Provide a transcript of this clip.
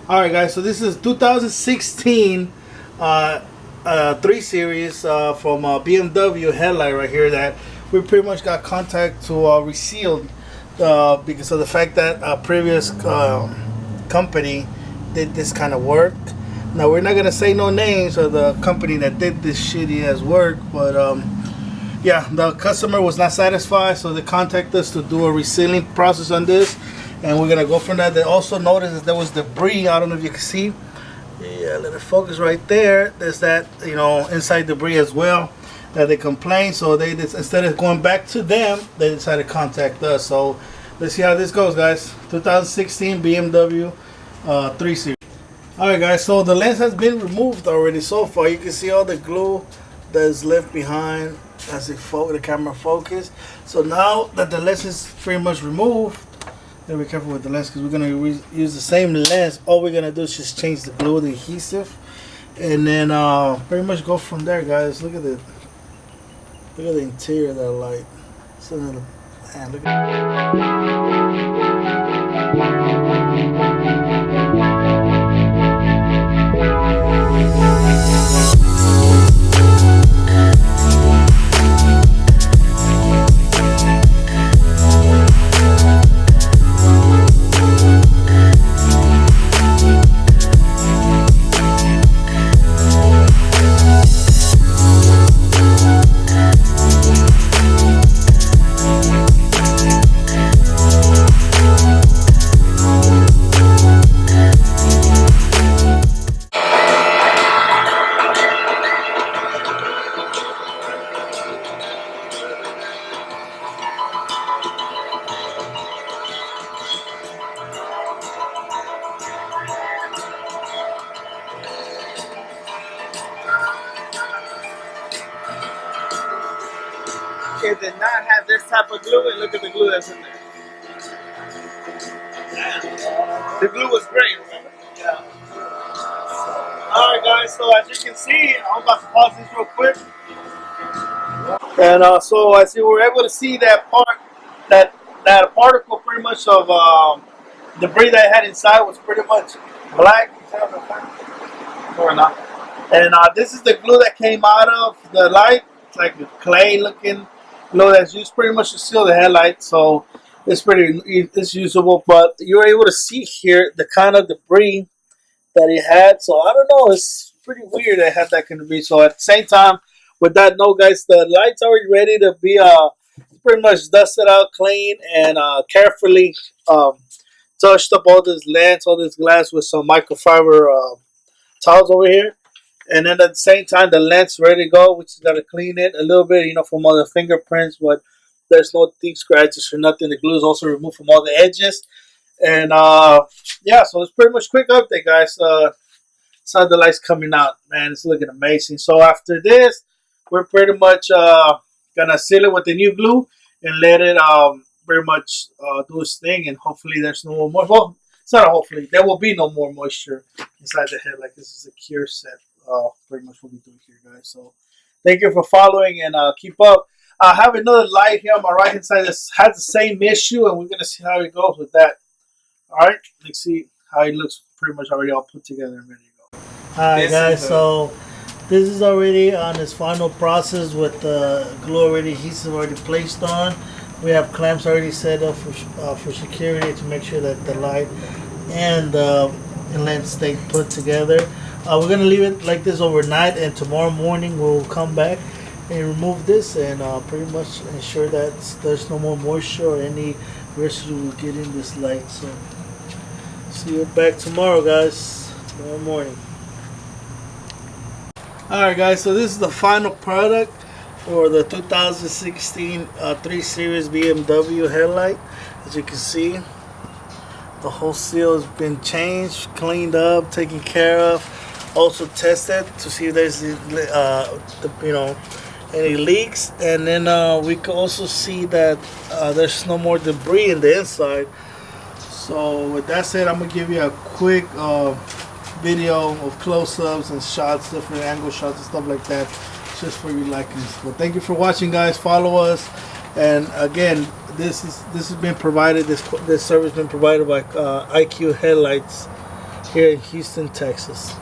All right, guys. So this is 2016 3 Series from BMW Headlight right here that we pretty much got contact to resealed because of the fact that a previous company did this kind of work. Now we're not gonna say no names of the company that did this shitty ass work, but yeah, the customer was not satisfied, so they contacted us to do a resealing process on this, and we're gonna go from that. They also noticed that there was debris. I don't know if you can see. Yeah, let it focus right there. There's that, inside debris as well that they complained. So they instead of going back to them, they decided to contact us. So let's see how this goes, guys. 2016 BMW 3 Series. All right, guys. So the lens has been removed already so far. You can see all the glue that's left behind as the camera focus. So now that the lens is pretty much removed, gotta be careful with the lens because we're gonna use the same lens. All we're gonna do is just change the glue, the adhesive, and then pretty much go from there, guys. Look at the interior of that light. It's a little, man, look It did not have this type of glue, and look at the glue that's in there. The glue was great, remember? Yeah. Alright guys, so as you can see, I'm about to pause this real quick. And so as you were able to see that part, that particle pretty much of debris that I had inside was pretty much black. Or not. And this is the glue that came out of the light. It's like a clay looking glue that's used pretty much to seal the headlight. So it's usable. But you're able to see here the kind of debris that it had. So I don't know. It's pretty weird that it had that kind of debris. So at the same time, with that note, guys, the light's already ready to be pretty much dusted out, clean, and carefully touched up all this lens, all this glass with some microfiber towels over here. And then at the same time, the lens ready to go. We just got to clean it a little bit, from all the fingerprints, but there's no deep scratches or nothing. The glue is also removed from all the edges. And yeah, so it's pretty much quick update, guys. Saw the lights coming out, man. It's looking amazing. So after this, we're pretty much gonna seal it with the new glue and let it pretty much do its thing. And hopefully, there's no more. Well, it's not a hopefully. There will be no more moisture inside the head. Like, this is a cure set. Pretty much what we do here, guys. So thank you for following and keep up. I have another light here on my right hand side that has the same issue, and we're gonna see how it goes with that. All right, let's see how it looks. Pretty much already all put together and ready to go. All right, guys. So this is already on its final process with the glue already, adhesive already placed on. We have clamps already set up for security to make sure that the light and the lens stay put together. We're gonna leave it like this overnight, and tomorrow morning we'll come back and remove this and pretty much ensure that there's no more moisture or any residue will get in this light. So see you back tomorrow, guys. Tomorrow morning. Alright, guys, so this is the final product for the 2016 3 Series BMW headlight. As you can see, the whole seal has been changed, cleaned up, taken care of. Also tested to see if there's any leaks, and then we can also see that there's no more debris in the inside. So with that said, I'm gonna give you a quick video of close-ups and shots, different angle shots and stuff like that, just for your likings. But thank you for watching, guys. Follow us, and again, this has been provided. This service has been provided by IQ Headlights. here in Houston, Texas.